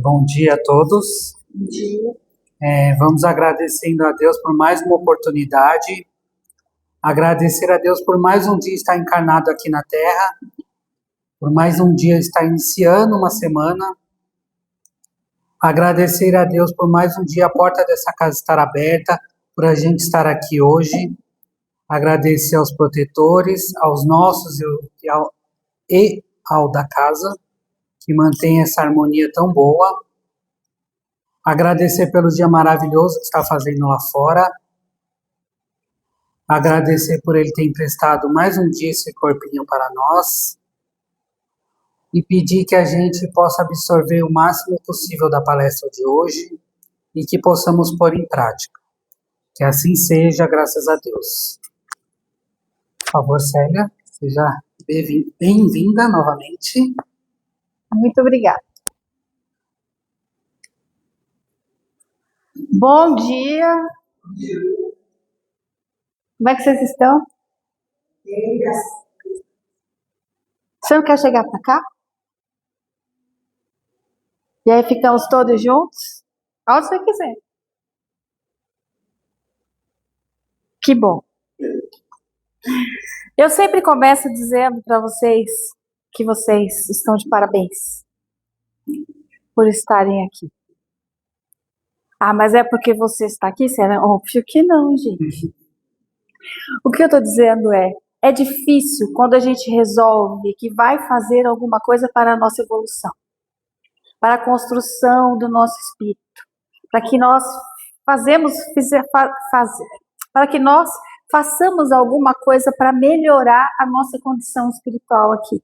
Bom dia a todos. Bom dia. Vamos agradecendo a Deus por mais uma oportunidade, agradecer a Deus por mais um dia estar encarnado aqui na Terra, por mais um dia estar iniciando uma semana, agradecer a Deus por mais um dia a porta dessa casa estar aberta, por a gente estar aqui hoje, agradecer aos protetores, aos nossos e ao da casa, que mantém essa harmonia tão boa. Agradecer pelo dia maravilhoso que está fazendo lá fora. Agradecer por ele ter emprestado mais um dia esse corpinho para nós. E pedir que a gente possa absorver o máximo possível da palestra de hoje e que possamos pôr em prática. Que assim seja, graças a Deus. Por favor, Célia, seja bem-vinda novamente. Muito obrigada. Bom dia. Como é que vocês estão? Você não quer chegar para cá? E aí ficamos todos juntos? Aonde você quiser. Que bom. Eu sempre começo dizendo para vocês que vocês estão de parabéns por estarem aqui. Ah, mas é porque você está aqui? Será? Óbvio que não, gente. O que eu estou dizendo é difícil quando a gente resolve que vai fazer alguma coisa para a nossa evolução, para a construção do nosso espírito, para que nós façamos alguma coisa para melhorar a nossa condição espiritual aqui.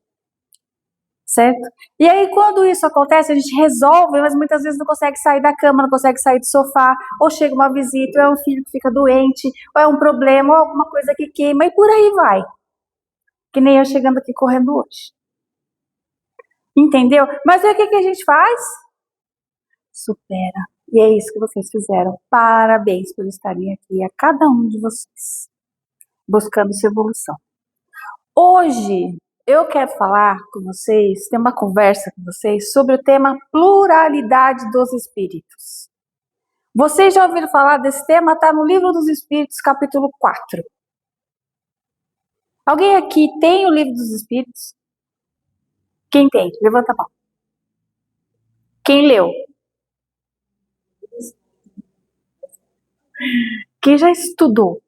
Certo? E aí, quando isso acontece, a gente resolve, mas muitas vezes não consegue sair da cama, não consegue sair do sofá, ou chega uma visita, ou é um filho que fica doente, ou é um problema, ou alguma coisa que queima, e por aí vai. Que nem eu chegando aqui correndo hoje. Entendeu? Mas aí o que a gente faz? Supera. E é isso que vocês fizeram. Parabéns por estarem aqui, a cada um de vocês, buscando sua evolução. Hoje, eu quero falar com vocês, ter uma conversa com vocês sobre o tema pluralidade dos espíritos. Vocês já ouviram falar desse tema? Está no Livro dos Espíritos, capítulo 4. Alguém aqui tem o Livro dos Espíritos? Quem tem? Levanta a mão. Quem leu? Quem já estudou?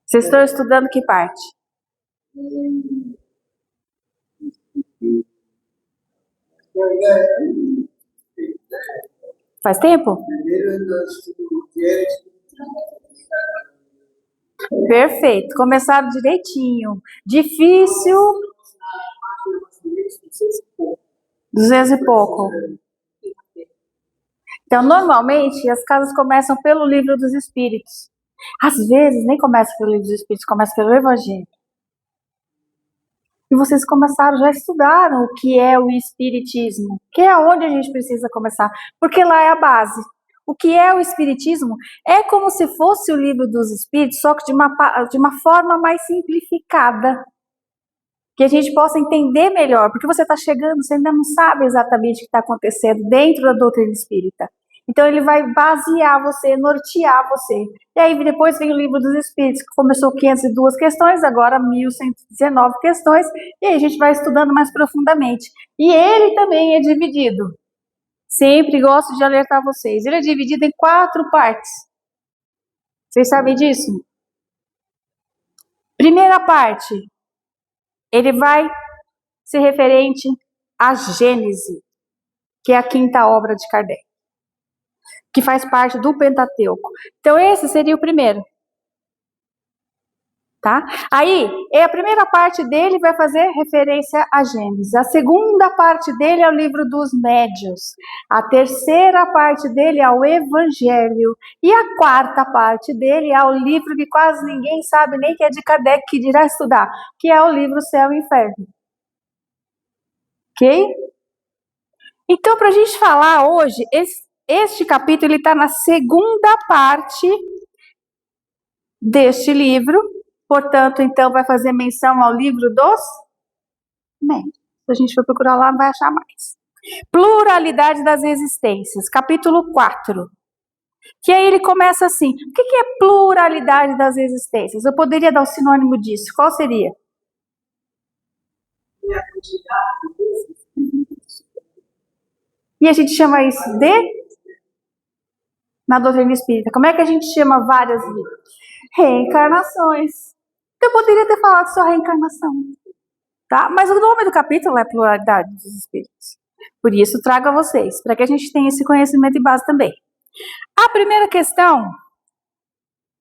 Vocês estão estudando que parte? Faz tempo? Perfeito, começaram direitinho. Difícil. 200 e pouco. Então, normalmente, as casas começam pelo Livro dos Espíritos. Às vezes, nem começa pelo Livro dos Espíritos, começa pelo Evangelho. E vocês já estudaram o que é o Espiritismo, que é onde a gente precisa começar, porque lá é a base. O que é o Espiritismo é como se fosse o Livro dos Espíritos, só que de uma forma mais simplificada. Que a gente possa entender melhor, porque você está chegando, você ainda não sabe exatamente o que está acontecendo dentro da doutrina espírita. Então ele vai basear você, nortear você. E aí depois vem o Livro dos Espíritos, que começou 502 questões, agora 1119 questões, e aí a gente vai estudando mais profundamente. E ele também é dividido. Sempre gosto de alertar vocês. Ele é dividido em 4 partes. Vocês sabem disso? Primeira parte. Ele vai ser referente à Gênese, que é a 5ª obra de Kardec, que faz parte do Pentateuco. Então, esse seria o primeiro. Tá? Aí, a primeira parte dele vai fazer referência à Gênese. A segunda parte dele é o Livro dos Médiuns. A terceira parte dele é o Evangelho. E a 4ª parte dele é o livro que quase ninguém sabe nem que é de Kardec, que dirá estudar, que é o livro Céu e Inferno. Ok? Então, para a gente falar hoje, este capítulo está na segunda parte deste livro, Portanto, então, vai fazer menção ao livro dos médios. Se a gente for procurar lá, não vai achar mais. Pluralidade das existências, capítulo 4. Que aí ele começa assim, o que é pluralidade das existências? Eu poderia dar o sinônimo disso, qual seria? E a gente chama isso de? Na doutrina espírita, como é que a gente chama várias vidas? Reencarnações. Eu poderia ter falado só reencarnação, tá? Mas o nome do capítulo é pluralidade dos espíritos. Por isso, trago a vocês, para que a gente tenha esse conhecimento de base também. A primeira questão,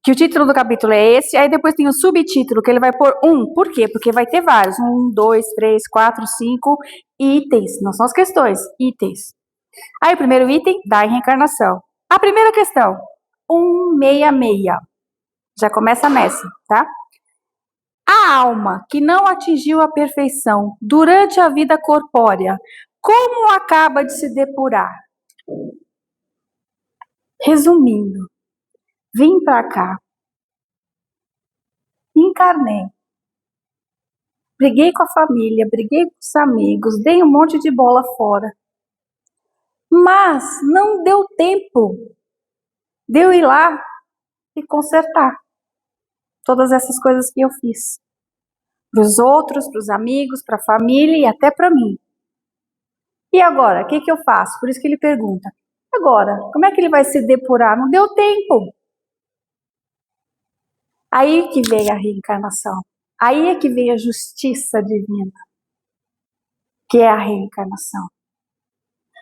que o título do capítulo é esse, aí depois tem o subtítulo, que ele vai pôr por quê? Porque vai ter vários, 1, 2, 3, 4, 5 itens, não são as questões, itens. Aí o primeiro item, da reencarnação. A primeira questão, 166, já começa nessa, tá? A alma que não atingiu a perfeição durante a vida corpórea, como acaba de se depurar? Resumindo, vim para cá, encarnei, briguei com a família, briguei com os amigos, dei um monte de bola fora. Mas não deu tempo de eu ir lá e consertar todas essas coisas que eu fiz. Para os outros, para os amigos, para a família e até para mim. E agora, o que eu faço? Por isso que ele pergunta. Agora, como é que ele vai se depurar? Não deu tempo. Aí que vem a reencarnação. Aí é que vem a justiça divina, que é a reencarnação.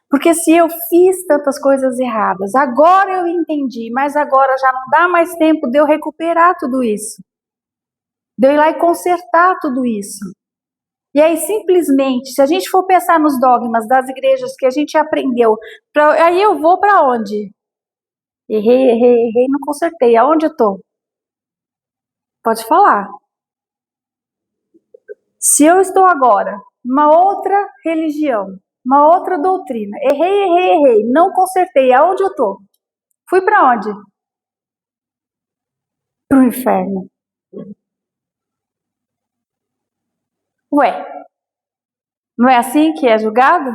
Porque se eu fiz tantas coisas erradas, agora eu entendi, mas agora já não dá mais tempo de eu recuperar tudo isso. De eu ir lá e consertar tudo isso. E aí, simplesmente, se a gente for pensar nos dogmas das igrejas que a gente aprendeu, aí eu vou para onde? Errei, não consertei. Aonde eu estou? Pode falar. Se eu estou agora numa outra religião, uma outra doutrina, errei, não consertei, aonde eu estou? Fui para onde? Para o inferno. Ué, não é assim que é julgado?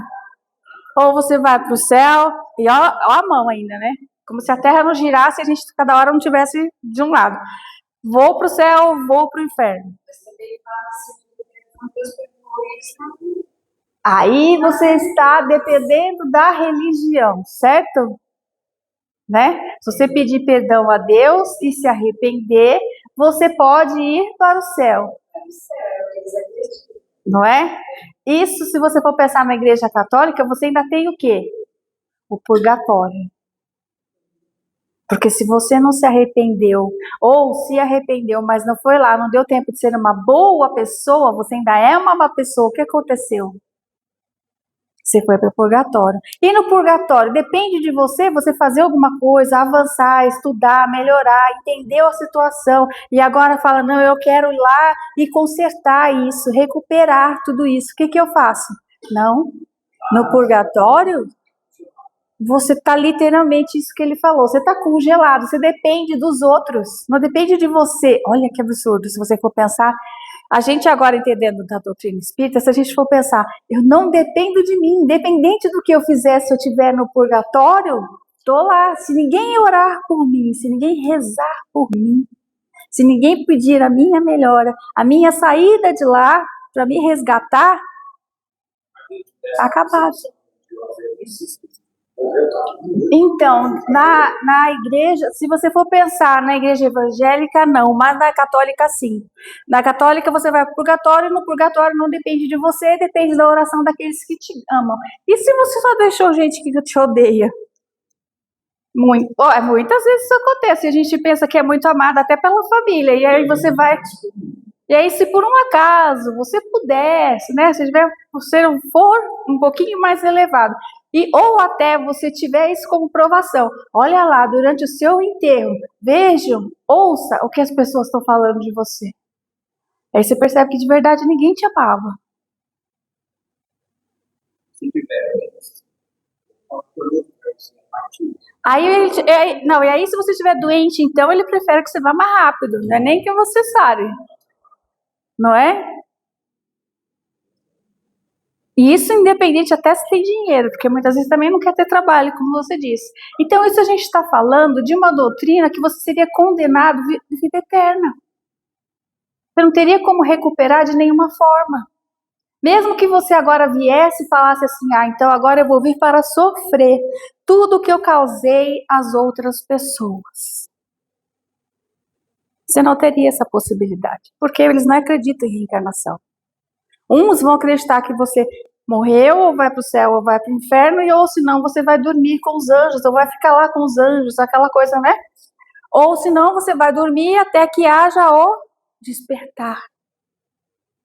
Ou você vai para o céu, e ó a mão ainda, né? Como se a terra não girasse e a gente cada hora não tivesse de um lado. Vou para o céu, vou para o inferno. Aí você está dependendo da religião, certo? Né? Se você pedir perdão a Deus e se arrepender, você pode ir para o céu. Não é? Isso, se você for pensar na Igreja Católica, você ainda tem o quê? O purgatório. Porque se você não se arrependeu, ou se arrependeu, mas não foi lá, não deu tempo de ser uma boa pessoa, você ainda é uma má pessoa, o que aconteceu? Você foi para o purgatório. E no purgatório, depende de você fazer alguma coisa, avançar, estudar, melhorar, entender a situação. E agora fala, não, eu quero ir lá e consertar isso, recuperar tudo isso. O que eu faço? Não. No purgatório, você está literalmente isso que ele falou. Você está congelado, você depende dos outros. Não depende de você. Olha que absurdo, se você for pensar. A gente agora entendendo da doutrina espírita, se a gente for pensar, eu não dependo de mim, independente do que eu fizer, se eu estiver no purgatório, estou lá. Se ninguém orar por mim, se ninguém rezar por mim, se ninguém pedir a minha melhora, a minha saída de lá, para me resgatar, está acabado. Então, na igreja, se você for pensar na igreja evangélica, não, mas na católica, sim. Na católica, você vai para o purgatório, no purgatório não depende de você, depende da oração daqueles que te amam. E se você só deixou gente que te odeia? Muitas vezes isso acontece, a gente pensa que é muito amado até pela família, e aí você vai... E aí, se por um acaso você pudesse, né, se você for um pouquinho mais elevado, ou até você tiver isso como provação, olha lá, durante o seu enterro, vejam, ouça o que as pessoas estão falando de você. Aí você percebe que de verdade ninguém te amava. E aí se você estiver doente, então ele prefere que você vá mais rápido, não é nem que você sare. não é? E isso independente até se tem dinheiro, porque muitas vezes também não quer ter trabalho, como você disse. Então isso a gente está falando de uma doutrina que você seria condenado de vida eterna. Você não teria como recuperar de nenhuma forma. Mesmo que você agora viesse e falasse assim, então agora eu vou vir para sofrer tudo que eu causei às outras pessoas. Você não teria essa possibilidade, porque eles não acreditam em reencarnação. Uns vão acreditar que você morreu, ou vai para o céu, ou vai para o inferno, ou senão você vai dormir com os anjos, ou vai ficar lá com os anjos, aquela coisa, né? Ou senão você vai dormir até que haja o despertar.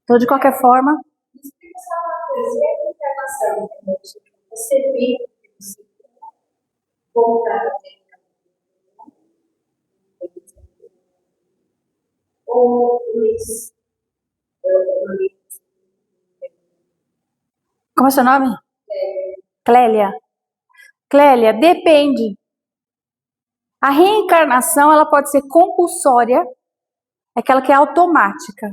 Então, de qualquer forma... Você vê voltar ou como é seu nome? Clélia. Clélia, depende. A reencarnação, ela pode ser compulsória, aquela que é automática.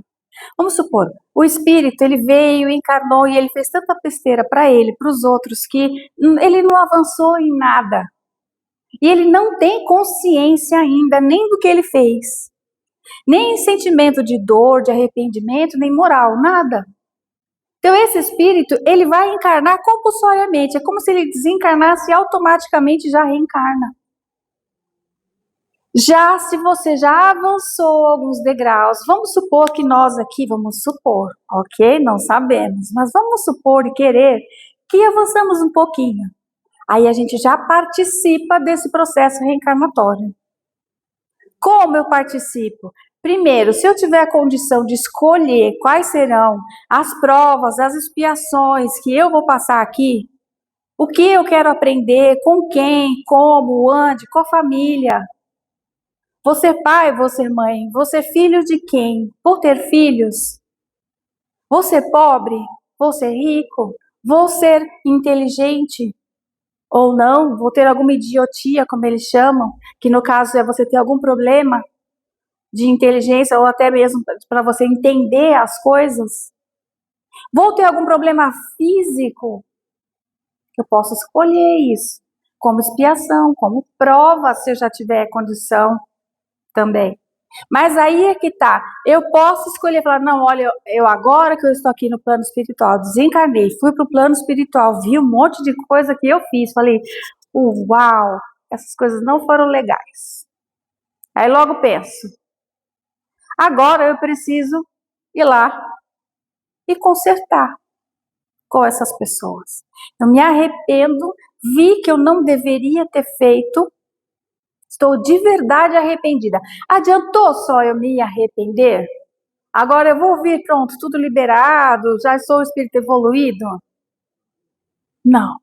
Vamos supor, o espírito, ele veio, encarnou e ele fez tanta besteira para ele, para os outros, que ele não avançou em nada. E ele não tem consciência ainda nem do que ele fez. Nem sentimento de dor, de arrependimento, nem moral, nada. Então esse espírito, ele vai encarnar compulsoriamente, é como se ele desencarnasse e automaticamente já reencarna. Já se você já avançou alguns degraus, vamos supor que nós aqui, vamos supor, ok? Não sabemos, mas vamos supor e querer que avançamos um pouquinho. Aí a gente já participa desse processo reencarnatório. Como eu participo? Primeiro, se eu tiver a condição de escolher quais serão as provas, as expiações que eu vou passar aqui, o que eu quero aprender, com quem, como, onde, qual família. Vou ser pai, vou ser mãe, vou ser filho de quem? Vou ter filhos? Vou ser pobre? Vou ser rico? Vou ser inteligente? Ou não? Vou ter alguma idiotia, como eles chamam, que no caso é você ter algum problema de inteligência ou até mesmo para você entender as coisas. Vou ter algum problema físico? Eu posso escolher isso como expiação, como prova, se eu já tiver condição também. Mas aí é que tá, eu posso escolher, falar, não, olha, eu agora que eu estou aqui no plano espiritual, desencarnei, fui para o plano espiritual, vi um monte de coisa que eu fiz, falei, uau, essas coisas não foram legais. Aí logo penso, agora eu preciso ir lá e consertar com essas pessoas. Eu me arrependo, vi que eu não deveria ter feito, estou de verdade arrependida. Adiantou só eu me arrepender? Agora eu vou vir, pronto, tudo liberado, já sou espírito evoluído? Não.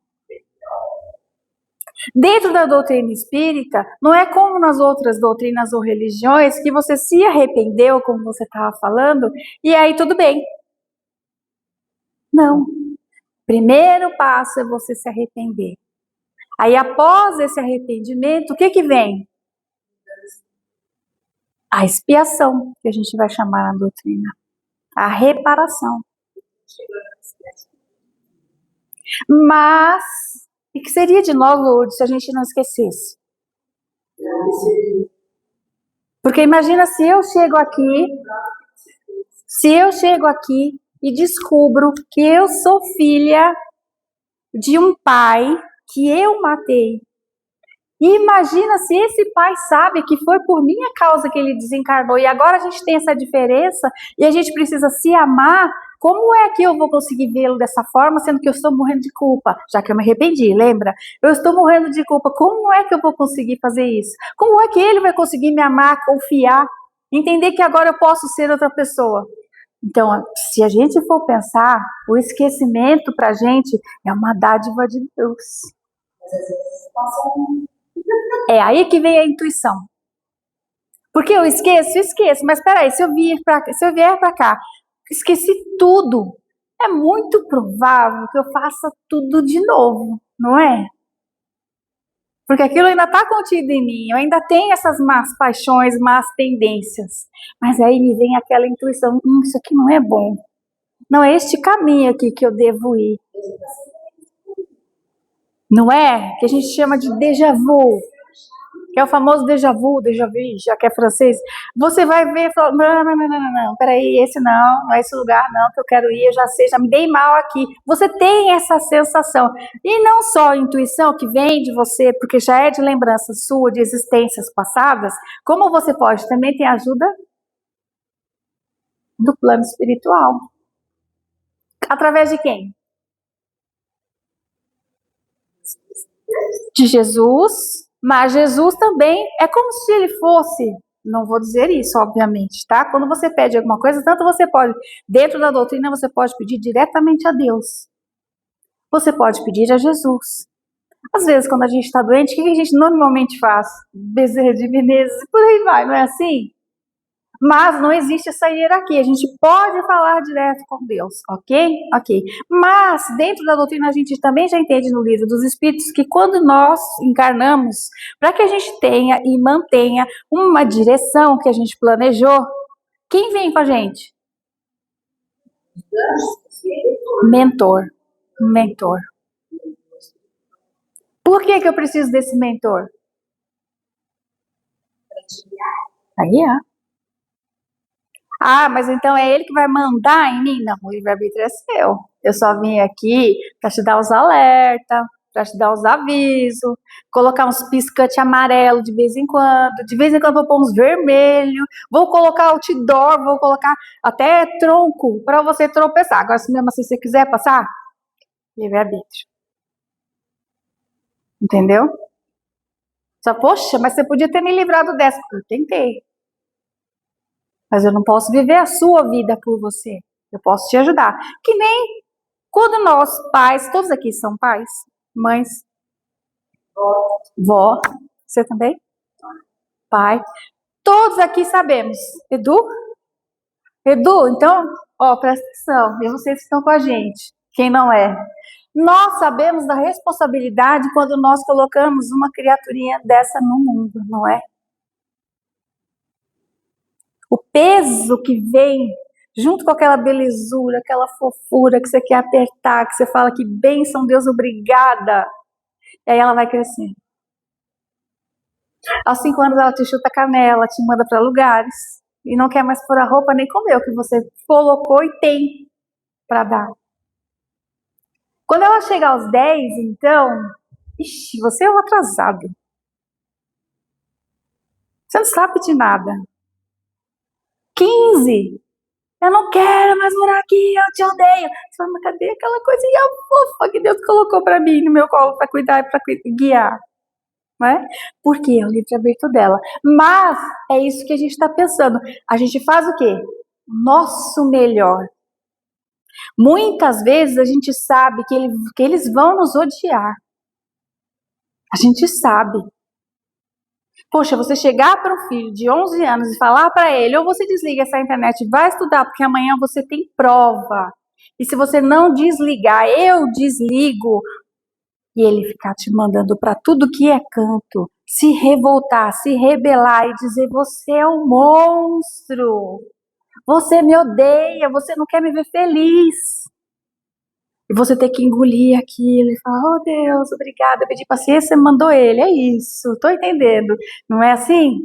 Dentro da doutrina espírita, não é como nas outras doutrinas ou religiões que você se arrependeu, como você estava falando, e aí tudo bem. Não. Primeiro passo é você se arrepender. Aí após esse arrependimento, o que vem? A expiação, que a gente vai chamar na doutrina. A reparação. Mas, o que seria de nós, Lourdes, se a gente não esquecesse? Porque imagina se eu chego aqui e descubro que eu sou filha de um pai que eu matei. E imagina se esse pai sabe que foi por minha causa que ele desencarnou e agora a gente tem essa diferença e a gente precisa se amar. Como é que eu vou conseguir vê-lo dessa forma, sendo que eu estou morrendo de culpa? Já que eu me arrependi, lembra? Eu estou morrendo de culpa. Como é que eu vou conseguir fazer isso? Como é que ele vai conseguir me amar, confiar, entender que agora eu posso ser outra pessoa? Então, se a gente for pensar, o esquecimento pra gente é uma dádiva de Deus. É aí que vem a intuição. Porque eu esqueço, mas peraí, se eu vier para cá, esqueci tudo. É muito provável que eu faça tudo de novo, não é? Porque aquilo ainda está contido em mim, eu ainda tenho essas más paixões, más tendências. Mas aí me vem aquela intuição, isso aqui não é bom. Não é este caminho aqui que eu devo ir. Não é? Que a gente chama de déjà vu. Que é o famoso déjà vu, já que é francês. Você vai ver e fala, não, peraí, esse não é esse lugar não que eu quero ir, eu já sei, já me dei mal aqui. Você tem essa sensação. E não só a intuição que vem de você, porque já é de lembrança sua, de existências passadas, como você pode também ter ajuda do plano espiritual. Através de quem? De Jesus. Mas Jesus também é como se ele fosse, não vou dizer isso, obviamente, tá? Quando você pede alguma coisa, tanto você pode, dentro da doutrina, você pode pedir diretamente a Deus. Você pode pedir a Jesus. Às vezes, quando a gente está doente, o que a gente normalmente faz? Bezerra de Menezes, por aí vai, não é assim? Mas não existe essa hierarquia, a gente pode falar direto com Deus, ok? Ok. Mas, dentro da doutrina, a gente também já entende no livro dos Espíritos que quando nós encarnamos, para que a gente tenha e mantenha uma direção que a gente planejou, quem vem com a gente? Mentor. Mentor. Por que eu preciso desse mentor? Aí é. Ah, mas então é ele que vai mandar em mim? Não, o livre-arbítrio é seu. Eu só vim aqui para te dar os alertas, para te dar os avisos, colocar uns piscantes amarelo de vez em quando vou pôr uns vermelhos, vou colocar outdoor, vou colocar até tronco para você tropeçar. Agora, se mesmo assim você quiser passar, livre-arbítrio. Entendeu? Só, poxa, mas você podia ter me livrado dessa. Eu tentei. Mas eu não posso viver a sua vida por você. Eu posso te ajudar. Que nem quando nós, pais, todos aqui são pais, mães, vó, você também? Pai. Todos aqui sabemos. Edu? Edu, então, ó, presta atenção. E vocês que estão com a gente. Quem não é? Nós sabemos da responsabilidade quando nós colocamos uma criaturinha dessa no mundo, não é? O peso que vem junto com aquela belezura, aquela fofura que você quer apertar, que você fala que bênção, Deus, obrigada. E aí ela vai crescendo. Aos 5 anos ela te chuta a canela, te manda para lugares e não quer mais pôr a roupa nem comer o que você colocou e tem para dar. Quando ela chega aos 10, então, ixi, você é um atrasado. Você não sabe de nada. 15, eu não quero mais morar aqui, eu te odeio. Você fala, mas cadê aquela coisinha fofa que Deus colocou para mim no meu colo para cuidar e para guiar? Não é? Porque é o livre-arbítrio dela. Mas é isso que a gente está pensando. A gente faz o quê? Nosso melhor. Muitas vezes a gente sabe que eles vão nos odiar. A gente sabe. Poxa, você chegar para um filho de 11 anos e falar para ele, ou você desliga essa internet e vai estudar, porque amanhã você tem prova. E se você não desligar, eu desligo. E ele ficar te mandando para tudo que é canto, se revoltar, se rebelar e dizer, você é um monstro. Você me odeia, você não quer me ver feliz. E você ter que engolir aquilo e falar, oh Deus, obrigada, eu pedi paciência, você mandou ele, é isso, estou entendendo. Não é assim?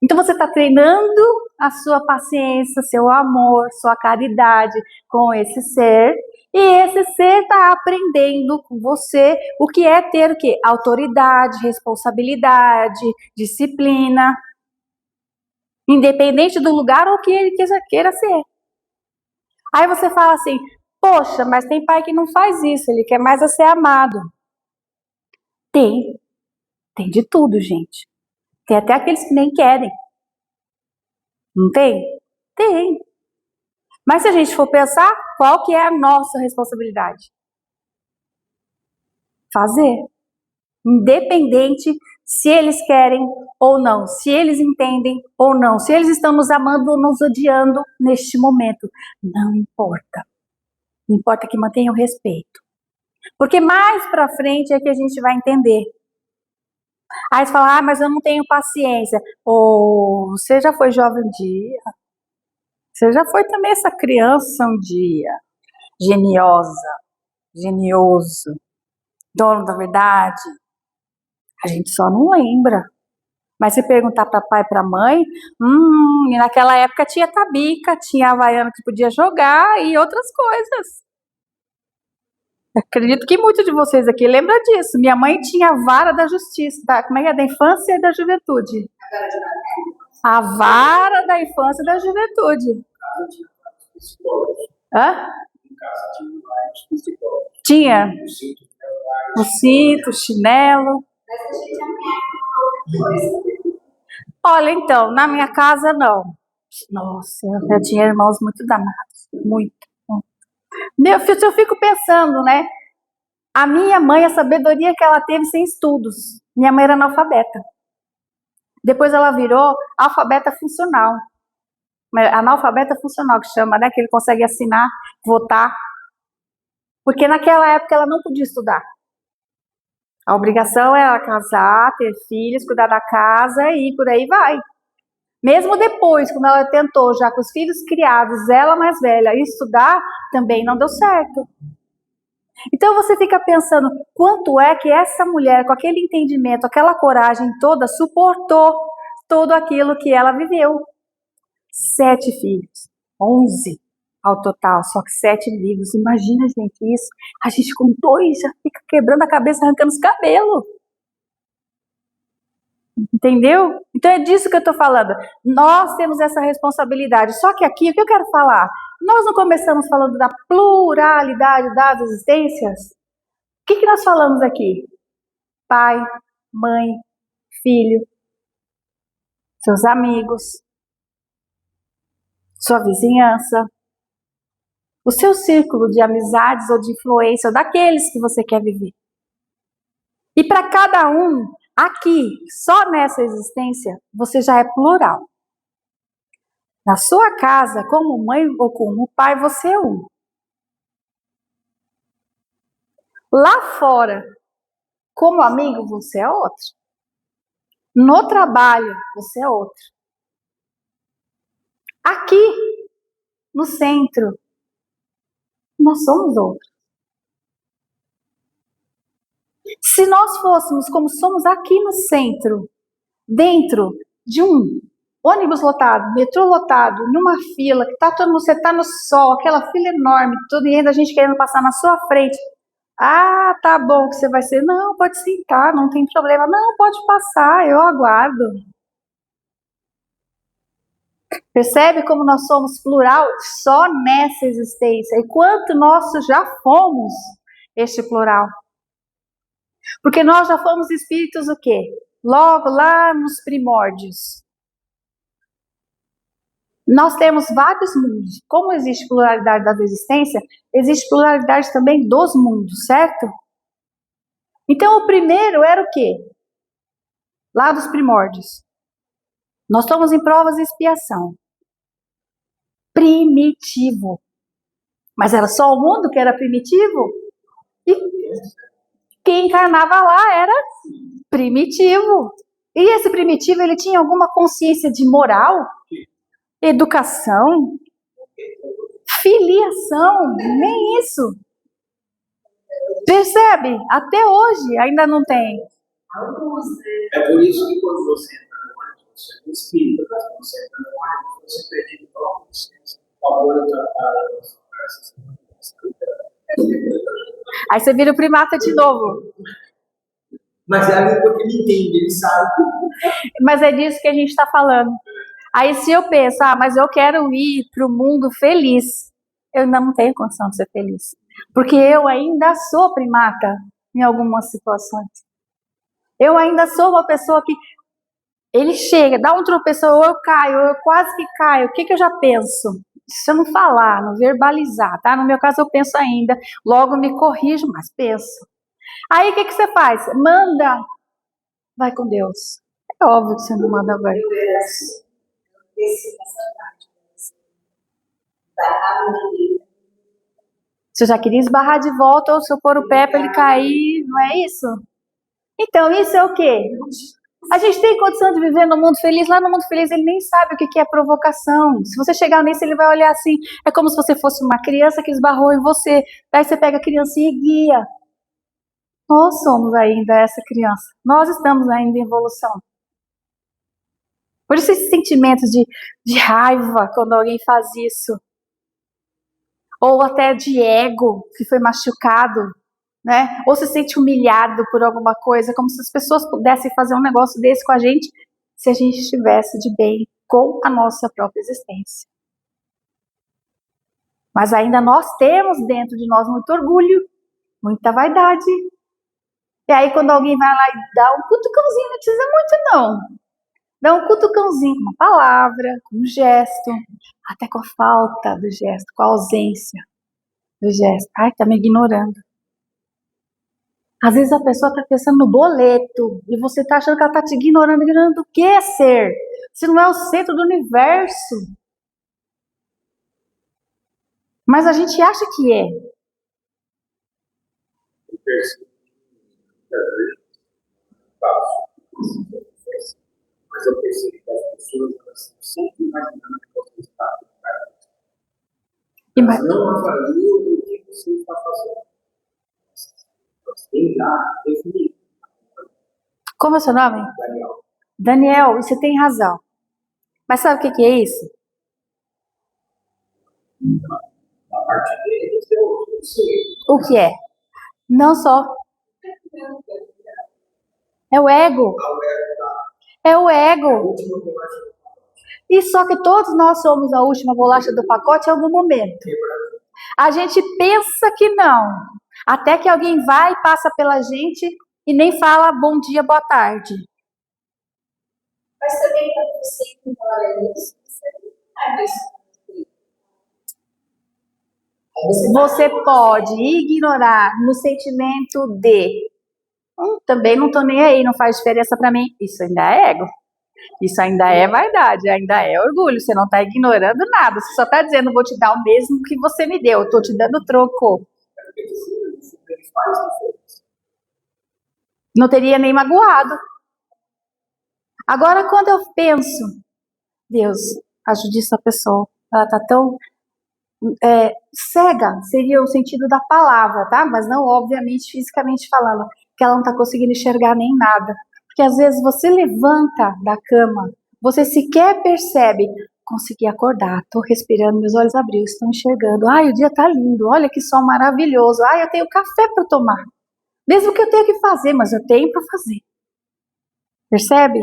Então você está treinando a sua paciência, seu amor, sua caridade com esse ser, e esse ser está aprendendo com você o que é ter o quê? Autoridade, responsabilidade, disciplina, independente do lugar ou que ele queira ser. Aí você fala assim, poxa, mas tem pai que não faz isso, ele quer mais ser amado. Tem de tudo, gente. Tem até aqueles que nem querem. Não tem? Tem. Mas se a gente for pensar, qual que é a nossa responsabilidade? Fazer. Independente se eles querem ou não, se eles entendem ou não, se eles estão nos amando ou nos odiando neste momento. Não importa. Importa que mantenha o respeito. Porque mais pra frente é que a gente vai entender Aí você fala, mas eu não tenho paciência. Ou você já foi jovem um dia. Você já foi também essa criança um dia. Geniosa, genioso, dono da verdade. A gente só não lembra. Mas se perguntar para pai e para mãe, e naquela época tinha tabica, tinha havaiana que podia jogar e outras coisas. Acredito que muitos de vocês aqui lembram disso. Minha mãe tinha a vara da justiça, como é que é? Da infância e da juventude. A vara da infância e da juventude. Hã? Tinha. O cinto, o chinelo. Olha, então, na minha casa não. Nossa, eu tinha irmãos muito danados. Muito. Eu fico pensando, né? A minha mãe, a sabedoria que ela teve sem estudos. Minha mãe era analfabeta. Depois ela virou alfabeta funcional. Analfabeta funcional, que chama, né? Que ele consegue assinar, votar. Porque naquela época ela não podia estudar. A obrigação era casar, ter filhos, cuidar da casa e por aí vai. Mesmo depois, quando ela tentou, já com os filhos criados, ela mais velha, estudar, também não deu certo. Então você fica pensando, quanto é que essa mulher, com aquele entendimento, aquela coragem toda, suportou tudo aquilo que ela viveu. 7 filhos, 11 ao total, só que 7 livros. Imagina, gente, isso. A gente com 2 já fica quebrando a cabeça, arrancando os cabelos. Entendeu? Então é disso que eu estou falando. Nós temos essa responsabilidade. Só que aqui, o que eu quero falar? Nós não começamos falando da pluralidade das existências? O que nós falamos aqui? Pai, mãe, filho, seus amigos, sua vizinhança, o seu círculo de amizades ou de influência, ou daqueles que você quer viver. E para cada um, aqui, só nessa existência, você já é plural. Na sua casa, como mãe ou como pai, você é um. Lá fora, como amigo, você é outro. No trabalho, você é outro. Aqui, no centro, nós somos outros. Se nós fôssemos como somos aqui no centro, dentro de um ônibus lotado, metrô lotado, numa fila, que tá todo mundo, você tá no sol, aquela fila enorme, tudo e ainda a gente querendo passar na sua frente. Ah, tá bom que você vai ser. Não, pode sentar, não tem problema. Não, pode passar, eu aguardo. Percebe como nós somos plural só nessa existência? E quanto nós já fomos este plural? Porque nós já fomos espíritos o quê? Logo lá nos primórdios. Nós temos vários mundos. Como existe pluralidade da existência, existe pluralidade também dos mundos, certo? Então o primeiro era o quê? Lá dos primórdios. Nós estamos em provas de expiação. Primitivo. Mas era só o mundo que era primitivo? E quem encarnava lá era primitivo. E esse primitivo, ele tinha alguma consciência de moral? Educação? Filiação? Nem isso. Percebe? Até hoje ainda não tem. É por isso que quando você entra no ônibus, você é um espírito, quando você entra no ônibus, você pede perdão, favor Aí você vira o primata de novo. Mas é a língua que ele entende, ele sabe. Mas é disso que a gente está falando. Aí se eu penso, mas eu quero ir para o mundo feliz, eu ainda não tenho condição de ser feliz. Porque eu ainda sou primata em algumas situações. Eu ainda sou uma pessoa que ele chega, dá um tropeço, ou eu caio, ou eu quase que caio. O que eu já penso? Se eu não falar, não verbalizar, tá? No meu caso eu penso ainda, logo me corrijo, mas penso. Aí o que você faz? Manda, vai com Deus. É óbvio que você não manda, vai com Deus. Você já queria esbarrar de volta ou se eu pôr o pé para ele cair, não é isso? Então, isso é o quê? A gente tem condição de viver no mundo feliz. Lá no mundo feliz ele nem sabe o que é provocação. Se você chegar nesse, ele vai olhar assim. É como se você fosse uma criança que esbarrou em você. Daí você pega a criancinha e guia. Nós somos ainda essa criança. Nós estamos ainda em evolução. Por isso esses sentimentos de raiva quando alguém faz isso. Ou até de ego que foi machucado. Né? Ou se sente humilhado por alguma coisa, como se as pessoas pudessem fazer um negócio desse com a gente, se a gente estivesse de bem com a nossa própria existência. Mas ainda nós temos dentro de nós muito orgulho, muita vaidade. E aí quando alguém vai lá e dá um cutucãozinho, não precisa muito não. Dá um cutucãozinho com uma palavra, com um gesto, até com a falta do gesto, com a ausência do gesto. Ai, tá me ignorando. Às vezes a pessoa está pensando no boleto e você está achando que ela está te ignorando. Ignorando do que é ser? Você não é o centro do universo. Mas a gente acha que é. Eu percebo que às vezes faço, mas eu percebo que as pessoas elas estão sempre imaginando que você está. Elas não avaliam o que você está fazendo. Como é o seu nome? Daniel. Daniel, você tem razão. Mas sabe o que é isso? A parte dele é o O que é? Não só. É o ego. É o ego. E só que todos nós somos a última bolacha do pacote em algum momento. A gente pensa que não. Até que alguém vai e passa pela gente e nem fala bom dia, boa tarde. Mas também quando você ignora isso, você não é isso. Você pode ignorar no sentimento de também não tô nem aí, não faz diferença para mim. Isso ainda é ego. Isso ainda é vaidade, ainda é orgulho. Você não tá ignorando nada. Você só tá dizendo, vou te dar o mesmo que você me deu. Eu tô te dando troco. Não teria nem magoado. Agora, quando eu penso, Deus, ajude essa pessoa. Ela tá tão cega, seria o sentido da palavra, tá? Mas não, obviamente, fisicamente falando, que ela não tá conseguindo enxergar nem nada. Porque às vezes você levanta da cama, você sequer percebe, consegui acordar, tô respirando, meus olhos abriram, estou enxergando. Ai, o dia tá lindo, olha que sol maravilhoso. Ai, eu tenho café para tomar. Mesmo que eu tenha que fazer, mas eu tenho para fazer. Percebe?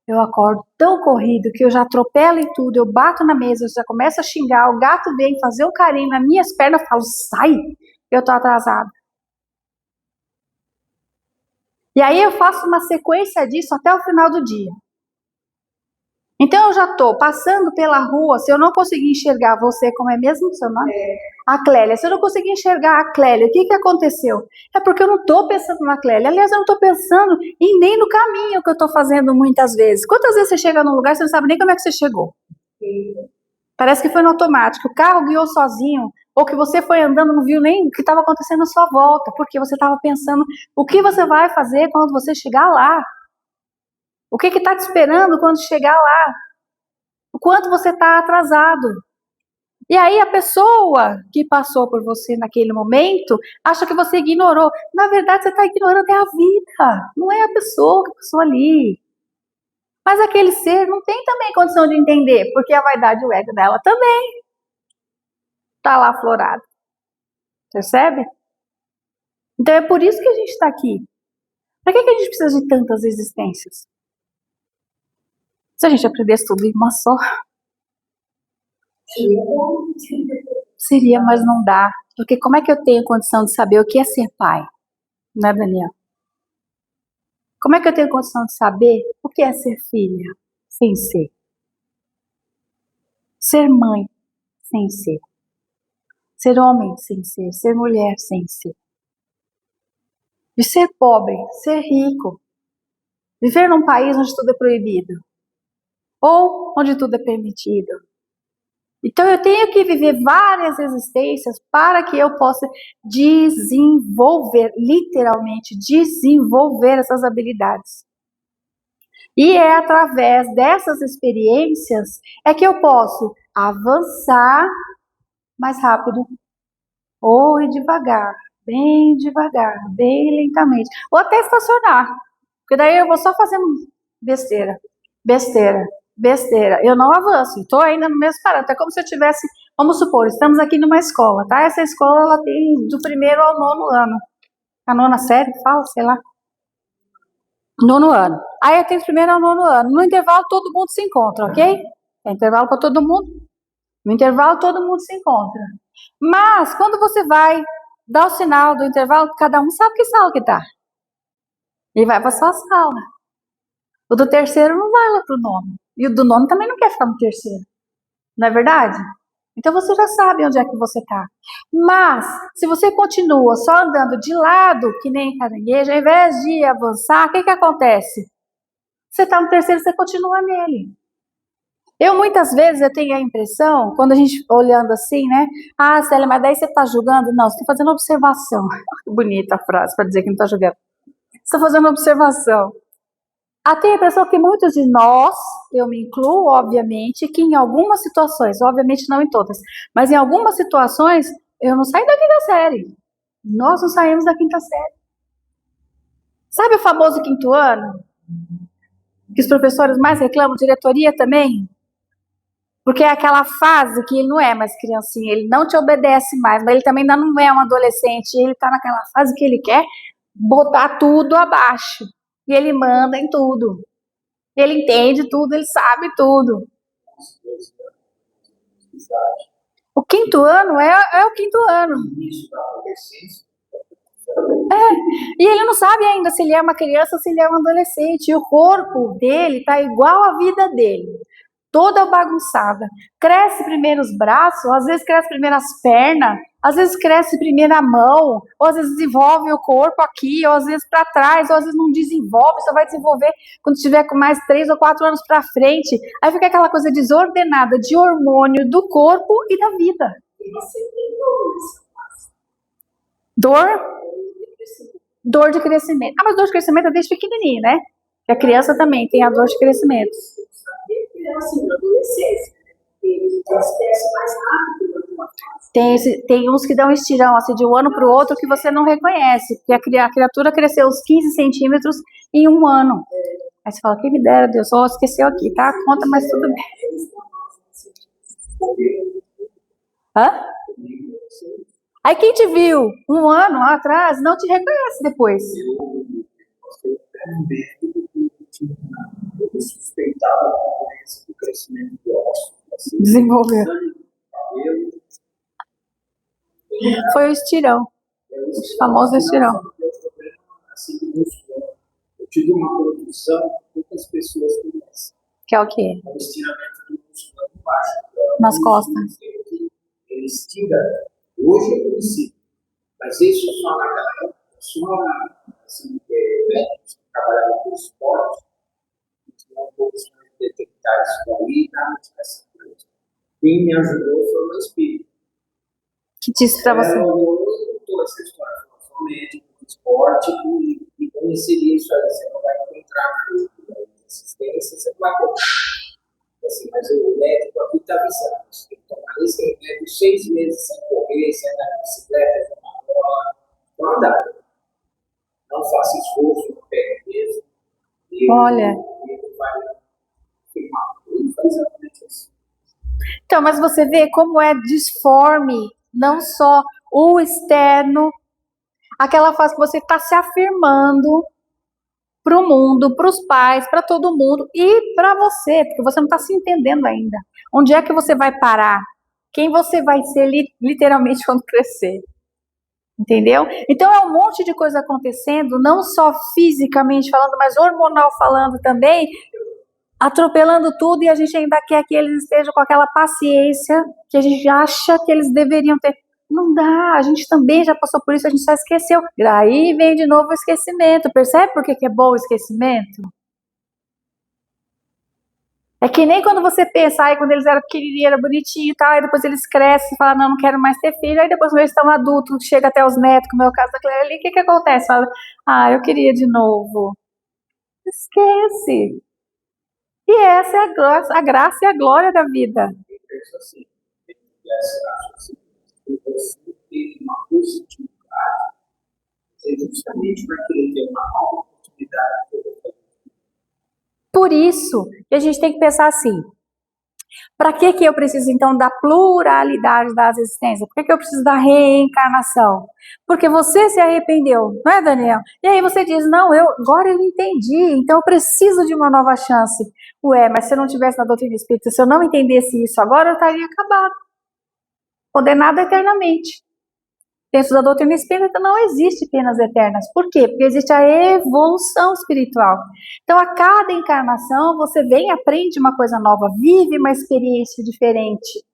Eu acordo tão corrido que eu já atropelo em tudo, eu bato na mesa, eu já começo a xingar, o gato vem fazer um carinho nas minhas pernas, eu falo, sai, eu tô atrasada. E aí eu faço uma sequência disso até o final do dia. Então eu já tô passando pela rua, se eu não conseguir enxergar você, como é mesmo o seu nome? A Clélia. Se eu não conseguir enxergar a Clélia, o que aconteceu? É porque eu não tô pensando na Clélia. Aliás, eu não tô pensando em nem no caminho que eu tô fazendo muitas vezes. Quantas vezes você chega num lugar e você não sabe nem como é que você chegou? Parece que foi no automático. O carro guiou sozinho, ou que você foi andando, não viu nem o que estava acontecendo à sua volta, porque você estava pensando o que você vai fazer quando você chegar lá. O que está te esperando quando chegar lá? O quanto você está atrasado. E aí a pessoa que passou por você naquele momento acha que você ignorou. Na verdade, você está ignorando a vida. Não é a pessoa que passou ali. Mas aquele ser não tem também condição de entender, porque a vaidade e o ego dela também está lá aflorado. Percebe? Então é por isso que a gente está aqui. Para que a gente precisa de tantas existências? Se a gente aprendesse tudo em uma só, seria, mas não dá. Porque como é que eu tenho condição de saber o que é ser pai? Né, Daniel? Como é que eu tenho condição de saber o que é ser filha sem ser? Ser mãe sem ser? Ser homem sem ser? Ser mulher sem ser? De ser pobre, ser rico? Viver num país onde tudo é proibido? Ou onde tudo é permitido? Então eu tenho que viver várias existências para que eu possa desenvolver, literalmente desenvolver essas habilidades. E é através dessas experiências é que eu posso avançar mais rápido ou ir devagar, bem lentamente, ou até estacionar, porque daí eu vou só fazendo besteira, besteira, eu não avanço, estou ainda no mesmo parâmetro, é como se eu tivesse, vamos supor, estamos aqui numa escola, tá? Essa escola ela tem do 1º ao 9º ano, a 9ª série, fala, sei lá, 9º ano. Aí eu tenho do 1º ao 9º ano. No intervalo todo mundo se encontra, ok? É intervalo para todo mundo. No intervalo todo mundo se encontra. Mas quando você vai dar o sinal do intervalo, cada um sabe que sala que tá. E vai para sua sala. O do 3º não vai lá pro 9º. E o do 9º também não quer ficar no 3º. Não é verdade? Então você já sabe onde é que você está. Mas, se você continua só andando de lado, que nem caranguejo, ao invés de avançar, o que acontece? Você está no 3º, você continua nele. Muitas vezes, eu tenho a impressão, quando a gente olhando assim, né? Ah, Célia, mas daí você está julgando? Não, você está fazendo observação. Que bonita a frase para dizer que não está julgando. Você está fazendo observação. Tenho a impressão que muitos de nós, eu me incluo, obviamente, que em algumas situações, obviamente não em todas, mas em algumas situações, eu não saí da 5ª série. Nós não saímos da 5ª série. Sabe o famoso 5º ano? Que os professores mais reclamam, diretoria também? Porque é aquela fase que ele não é mais criancinha, ele não te obedece mais, mas ele também ainda não é um adolescente, ele está naquela fase que ele quer botar tudo abaixo. E ele manda em tudo. Ele entende tudo, ele sabe tudo. O 5º ano é o 5º ano. E ele não sabe ainda se ele é uma criança ou se ele é um adolescente. E o corpo dele está igual à vida dele. Toda bagunçada. Cresce primeiro os braços, às vezes cresce primeiro as pernas, às vezes cresce primeiro a mão, ou às vezes desenvolve o corpo aqui, ou às vezes para trás, ou às vezes não desenvolve, só vai desenvolver quando tiver com mais 3 ou 4 anos para frente. Aí fica aquela coisa desordenada de hormônio do corpo e da vida. Dor de crescimento. Mas dor de crescimento é desde pequenininho, né? Porque a criança também tem a dor de crescimento. Tem uns que dão estirão assim, de um ano para o outro que você não reconhece, porque a criatura cresceu uns 15 centímetros em um ano. Aí você fala, quem me dera, Deus, só esqueceu aqui, tá? Conta, mas tudo bem. Hã? Aí quem te viu um ano atrás não te reconhece depois. Desenvolveu. Foi o estirão. O famoso estirão. Eu tive uma produção que poucas pessoas conhecem. Que é o quê? O estiramento do músculo embaixo. Nas costas. Ele estira. Hoje eu conheci. Mas isso só naquela época. Só assim, médicos que trabalhavam com esporte. Tinham poucos detectar isso daí, nada essa coisa. Quem me ajudou foi o meu espírito. Que disse pra você? Eu contou essa história. Eu sou médico de esporte e conheceria isso aí. Você não vai encontrar na assistência, você não vai encontrar. Assim, mas o médico aqui está avisando. Você tem que tomar esse remédio 6 meses sem correr, sem andar de bicicleta, sem uma bola. Não andar. Não faça esforço, não pegue peso. Olha. Ele vai firmar. Ele faz exatamente isso. Então, mas você vê como é disforme, não só o externo, aquela fase que você está se afirmando para o mundo, para os pais, para todo mundo e para você, porque você não está se entendendo ainda. Onde é que você vai parar? Quem você vai ser literalmente quando crescer? Entendeu? Então é um monte de coisa acontecendo, não só fisicamente falando, mas hormonal falando também, atropelando tudo, e a gente ainda quer que eles estejam com aquela paciência que a gente acha que eles deveriam ter. Não dá, a gente também já passou por isso, a gente só esqueceu. Daí vem de novo o esquecimento. Percebe por que é bom o esquecimento? É que nem quando você pensa, aí quando eles eram pequenininhos, era bonitinho e tal, aí depois eles crescem e falam, não quero mais ter filho, aí depois quando eles estão adultos, chega até os netos, como é o caso da Clélia ali, o que acontece? Fala, eu queria de novo. Esquece. E essa é a graça e a glória da vida. Eu penso assim, se você tem uma positividade, é justamente para querer ter uma nova oportunidade. Por isso que a gente tem que pensar assim, para que eu preciso então da pluralidade das existências? Por que eu preciso da reencarnação? Porque você se arrependeu, não é, Daniel? E aí você diz, não, agora eu entendi, então eu preciso de uma nova chance. Ué, mas se eu não tivesse na doutrina espírita, se eu não entendesse isso agora, eu estaria acabado, condenado eternamente. Dentro da doutrina espírita não existe penas eternas. Por quê? Porque existe a evolução espiritual. Então, a cada encarnação, você vem, aprende uma coisa nova, vive uma experiência diferente.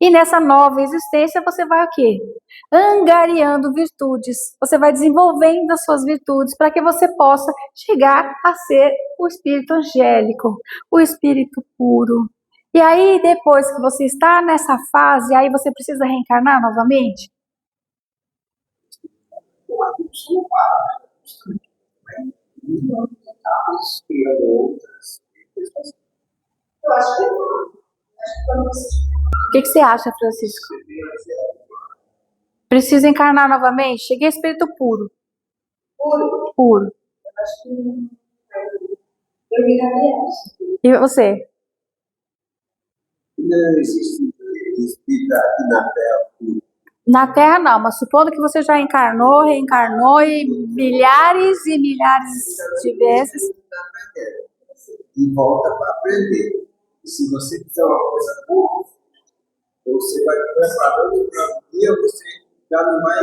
E nessa nova existência, você vai o quê? Angariando virtudes. Você vai desenvolvendo as suas virtudes para que você possa chegar a ser o espírito angélico, o espírito puro. E aí, depois que você está nessa fase, aí você precisa reencarnar novamente? O adulto não para, justamente. Criando outras. Eu acho que não. Acho que quando você O que você acha, Francisco? Precisa encarnar novamente? Cheguei a espírito puro. Puro. eu acho que não. Eu ligaria isso. E você? Não existe espírito aqui na Terra. Na Terra não, mas supondo que você já encarnou, reencarnou e milhares de vezes. E volta para aprender. E se você fizer uma coisa boa, você vai preparando para um dia, você já não vai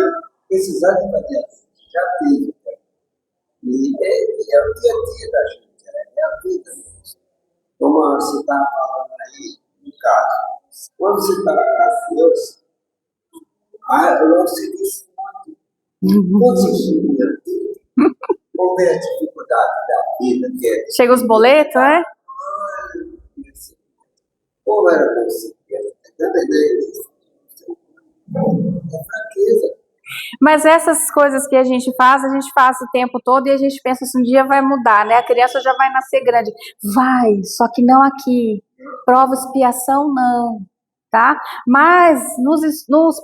precisar de fazer assim. Já teve. E é o dia a dia da gente, é a vida. Como você está falando aí, no caso, quando você está com a criança, logo você diz, quando você chega, qual é a dificuldade da vida? Que é, Chega os boletos, né? como era você? É fraqueza. Mas essas coisas que a gente faz o tempo todo e a gente pensa assim, um dia vai mudar, né? A criança já vai nascer grande. Vai, só que não aqui. Prova expiação, não. Tá? Mas nos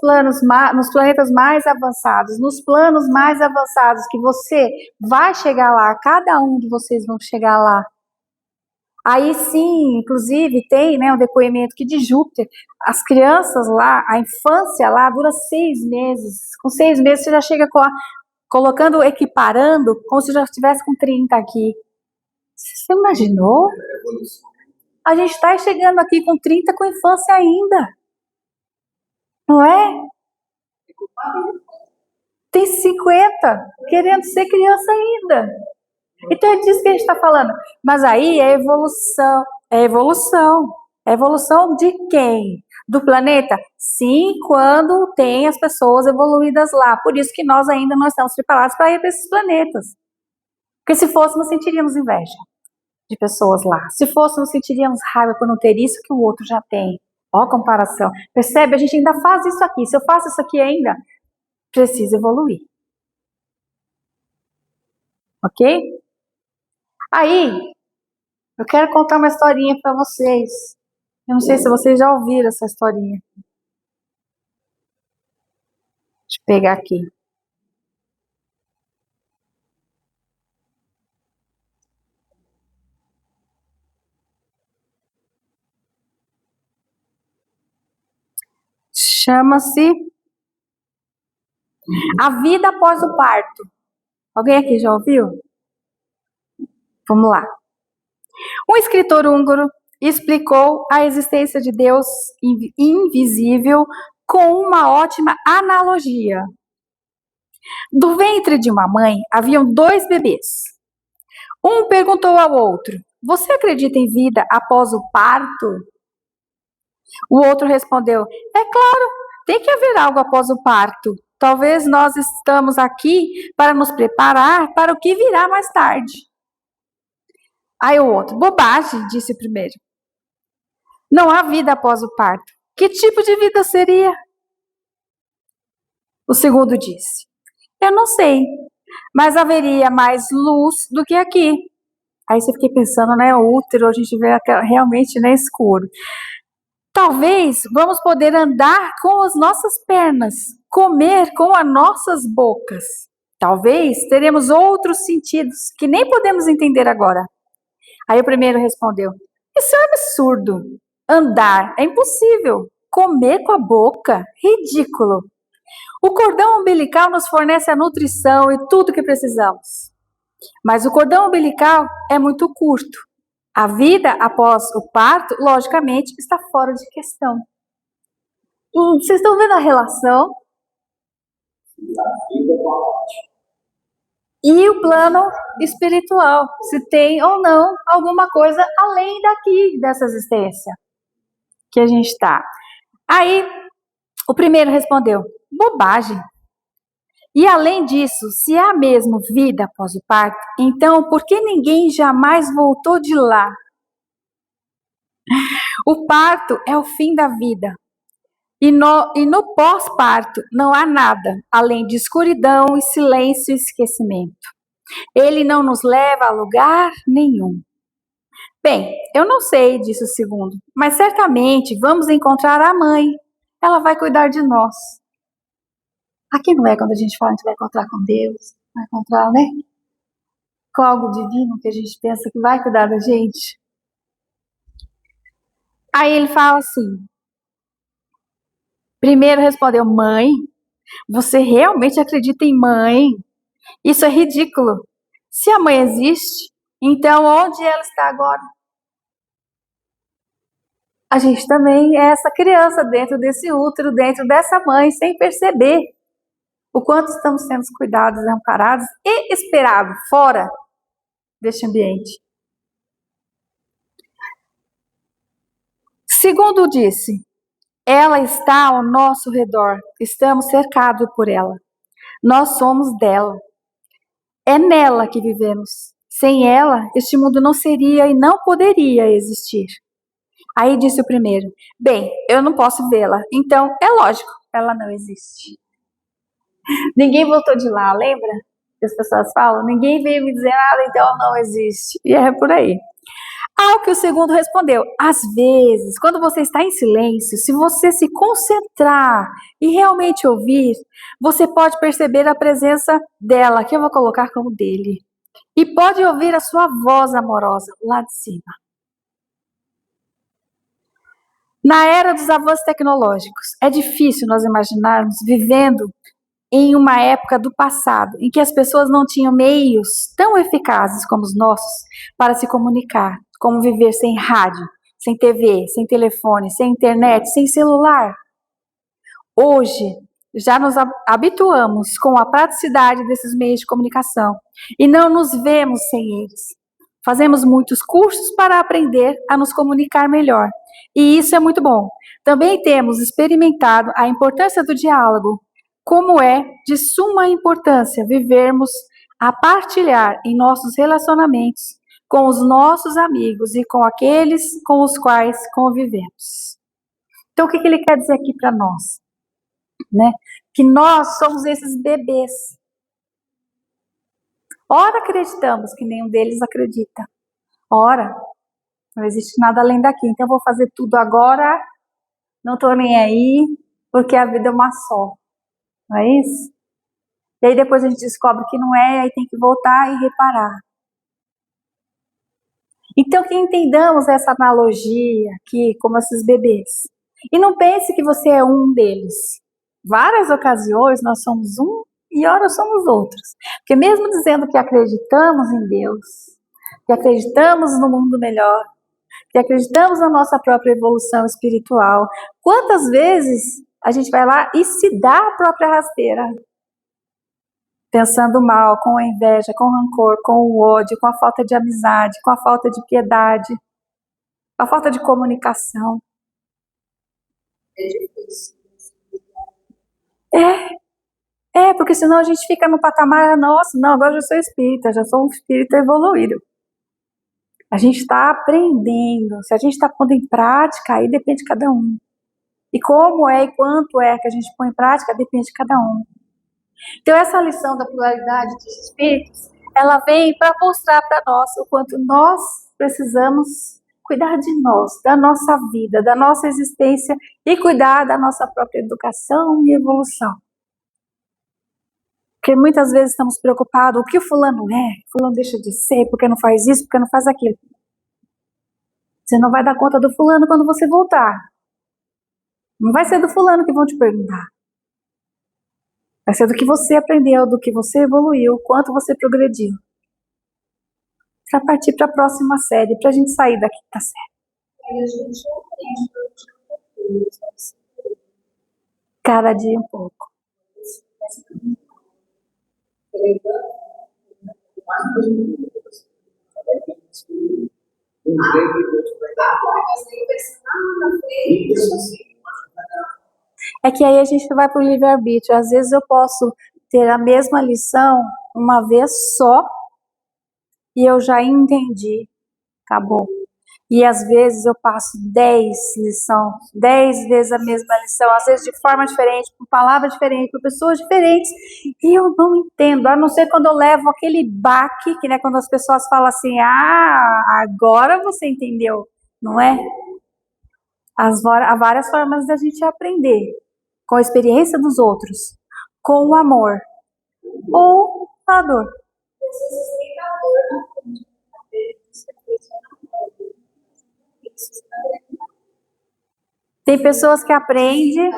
planetas mais avançados, nos planos mais avançados, que você vai chegar lá, cada um de vocês vão chegar lá. Aí sim, inclusive, tem, né, um depoimento que de Júpiter, as crianças lá, a infância lá dura 6 meses. Com 6 meses você já chega colocando, equiparando, como se já estivesse com 30 aqui. Você imaginou? A gente está chegando aqui com 30 com infância ainda. Não é? Tem 50 querendo ser criança ainda. Então é disso que a gente está falando. Mas aí é evolução. É evolução. É evolução de quem? Do planeta? Sim, quando tem as pessoas evoluídas lá. Por isso que nós ainda não estamos preparados para ir para esses planetas. Porque se fôssemos, sentiríamos inveja de pessoas lá. Se fôssemos, sentiríamos raiva por não ter isso que o outro já tem. Ó a comparação. Percebe? A gente ainda faz isso aqui. Se eu faço isso aqui ainda, preciso evoluir. Ok? Aí, eu quero contar uma historinha para vocês. Eu não sei se vocês já ouviram essa historinha. Deixa eu pegar aqui. Chama-se A Vida Após o Parto. Alguém aqui já ouviu? Vamos lá. Um escritor húngaro explicou a existência de Deus invisível com uma ótima analogia. Do ventre de uma mãe haviam 2 bebês. Um perguntou ao outro: "Você acredita em vida após o parto?" O outro respondeu: "É claro, tem que haver algo após o parto. Talvez nós estamos aqui para nos preparar para o que virá mais tarde." Aí o outro: "Bobagem", disse o primeiro. "Não há vida após o parto. Que tipo de vida seria?" O segundo disse: "Eu não sei, mas haveria mais luz do que aqui." Aí você fica pensando, né, o útero, a gente vê realmente, né, escuro. Talvez vamos poder andar com as nossas pernas, comer com as nossas bocas. Talvez teremos outros sentidos que nem podemos entender agora. Aí o primeiro respondeu: isso é um absurdo. Andar é impossível. Comer com a boca? Ridículo. O cordão umbilical nos fornece a nutrição e tudo que precisamos. Mas o cordão umbilical é muito curto. A vida após o parto, logicamente, está fora de questão. Vocês estão vendo a relação? E o plano espiritual, se tem ou não alguma coisa além daqui, dessa existência que a gente está. Aí, o primeiro respondeu: bobagem. E além disso, se há mesmo vida após o parto, então por que ninguém jamais voltou de lá? O parto é o fim da vida. E no pós-parto não há nada, além de escuridão e silêncio e esquecimento. Ele não nos leva a lugar nenhum. Bem, eu não sei disso segundo, mas certamente vamos encontrar a mãe. Ela vai cuidar de nós. Aqui não é quando a gente fala que a gente vai encontrar com Deus, vai encontrar, né? Com algo divino que a gente pensa que vai cuidar da gente. Aí ele fala assim, primeiro respondeu: mãe? Você realmente acredita em mãe? Isso é ridículo. Se a mãe existe, então onde ela está agora? A gente também é essa criança dentro desse útero, dentro dessa mãe, sem perceber o quanto estamos sendo cuidados, amparados e esperados fora deste ambiente. Segundo disse, ela está ao nosso redor, estamos cercados por ela. Nós somos dela. É nela que vivemos. Sem ela, este mundo não seria e não poderia existir. Aí disse o primeiro: bem, eu não posso vê-la, então é lógico, ela não existe. Ninguém voltou de lá, lembra? Que as pessoas falam, ninguém veio me dizer nada, então ela não existe. E é por aí. Ao que o segundo respondeu: às vezes, quando você está em silêncio, se você se concentrar e realmente ouvir, você pode perceber a presença dela, que eu vou colocar como dele, e pode ouvir a sua voz amorosa lá de cima. Na era dos avanços tecnológicos, é difícil nós imaginarmos vivendo em uma época do passado, em que as pessoas não tinham meios tão eficazes como os nossos para se comunicar, como viver sem rádio, sem TV, sem telefone, sem internet, sem celular. Hoje, já nos habituamos com a praticidade desses meios de comunicação e não nos vemos sem eles. Fazemos muitos cursos para aprender a nos comunicar melhor, e isso é muito bom. Também temos experimentado a importância do diálogo, como é de suma importância vivermos a partilhar em nossos relacionamentos com os nossos amigos e com aqueles com os quais convivemos. Então, o que ele quer dizer aqui para nós? Né? Que nós somos esses bebês. Ora acreditamos que nenhum deles acredita. Ora, não existe nada além daqui, então eu vou fazer tudo agora, não estou nem aí, porque a vida é uma só. Não é isso? E aí depois a gente descobre que não é, aí tem que voltar e reparar. Então que entendamos essa analogia aqui, como esses bebês. E não pense que você é um deles. Várias ocasiões nós somos um e ora somos outros. Porque mesmo dizendo que acreditamos em Deus, que acreditamos no mundo melhor, que acreditamos na nossa própria evolução espiritual, quantas vezes a gente vai lá e se dá a própria rasteira? Pensando mal, com a inveja, com o rancor, com o ódio, com a falta de amizade, com a falta de piedade, com a falta de comunicação. É difícil. Porque senão a gente fica no patamar, nossa, não, agora eu já sou espírita, já sou um espírito evoluído. A gente está aprendendo, se a gente está pondo em prática, aí depende de cada um. E como é e quanto é que a gente põe em prática, depende de cada um. Então essa lição da pluralidade dos espíritos ela vem para mostrar para nós o quanto nós precisamos cuidar de nós, da nossa vida, da nossa existência e cuidar da nossa própria educação e evolução. Porque muitas vezes estamos preocupados, o que o fulano é, fulano deixa de ser, porque não faz isso, porque não faz aquilo. Você não vai dar conta do fulano quando você voltar. Não vai ser do fulano que vão te perguntar. Vai ser do que você aprendeu, do que você evoluiu, quanto você progrediu. Para partir para a próxima série, para a gente sair da quinta série. Aí a gente aprende Cada dia um pouco. É que aí a gente vai para o livre-arbítrio. Às vezes eu posso ter a mesma lição uma vez só e eu já entendi. Acabou. E às vezes eu passo 10 lições, 10 vezes a mesma lição, às vezes de forma diferente, com palavras diferentes, com pessoas diferentes, e eu não entendo, a não ser quando eu levo aquele baque, que né, quando as pessoas falam assim, agora você entendeu, não é? Há várias formas da gente aprender, com a experiência dos outros, com o amor, ou a dor. Tem pessoas que aprendem,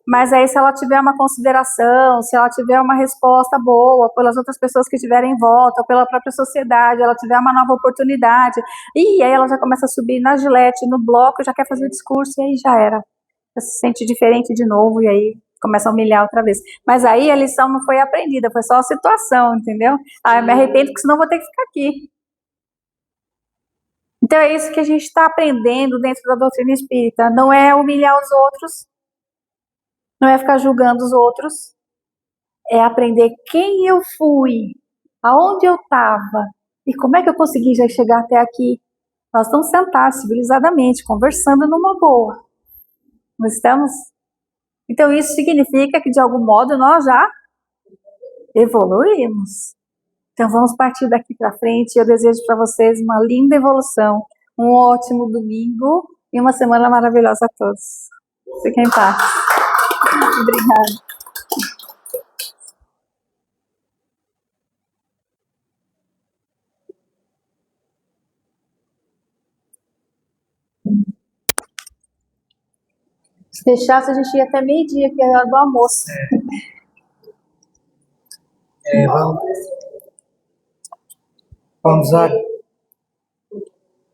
mas aí se ela tiver uma consideração, se ela tiver uma resposta boa pelas outras pessoas que estiverem em volta, ou pela própria sociedade, ela tiver uma nova oportunidade, e aí ela já começa a subir na gilete, no bloco, já quer fazer o discurso, e aí já era. Já se sente diferente de novo, e aí começa a humilhar outra vez. Mas aí a lição não foi aprendida, foi só a situação, entendeu? Ah, eu me arrependo, porque senão eu vou ter que ficar aqui. Então é isso que a gente está aprendendo dentro da doutrina espírita. Não é humilhar os outros, não é ficar julgando os outros, é aprender quem eu fui, aonde eu estava e como é que eu consegui já chegar até aqui. Nós estamos sentados civilizadamente, conversando numa boa. Não estamos? Então isso significa que de algum modo nós já evoluímos. Então vamos partir daqui para frente. Eu desejo para vocês uma linda evolução, um ótimo domingo e uma semana maravilhosa a todos. Fiquem em paz. Obrigada. Se deixasse, a gente ia até meio-dia, que é a hora do almoço. Vamos lá.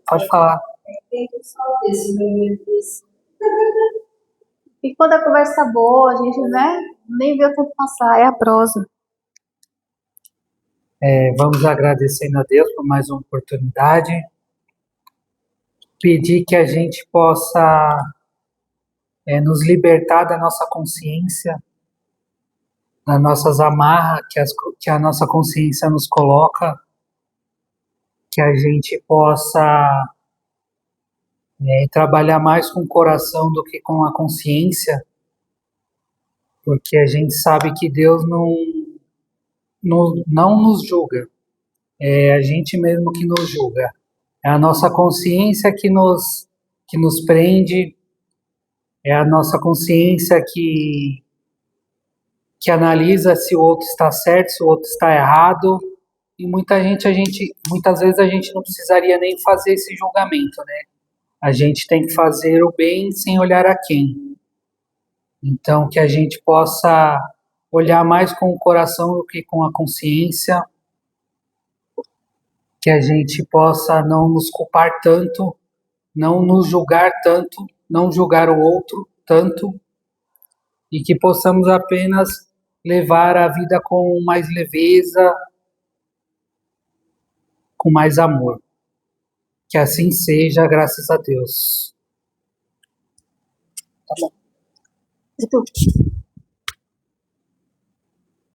Pode falar. E quando a conversa tá boa, a gente, né, nem vê o tempo passar, é a prosa. Vamos agradecendo a Deus por mais uma oportunidade. Pedir que a gente possa nos libertar da nossa consciência, das nossas amarras que a nossa consciência nos coloca, que a gente possa trabalhar mais com o coração do que com a consciência, porque a gente sabe que Deus não nos julga, é a gente mesmo que nos julga, é a nossa consciência que nos prende, é a nossa consciência que analisa se o outro está certo, se o outro está errado, e muitas vezes a gente não precisaria nem fazer esse julgamento, né? A gente tem que fazer o bem sem olhar a quem. Então, que a gente possa olhar mais com o coração do que com a consciência, que a gente possa não nos culpar tanto, não nos julgar tanto, não julgar o outro tanto, e que possamos apenas levar a vida com mais leveza, com mais amor. Que assim seja, graças a Deus. Tá bom. E tu?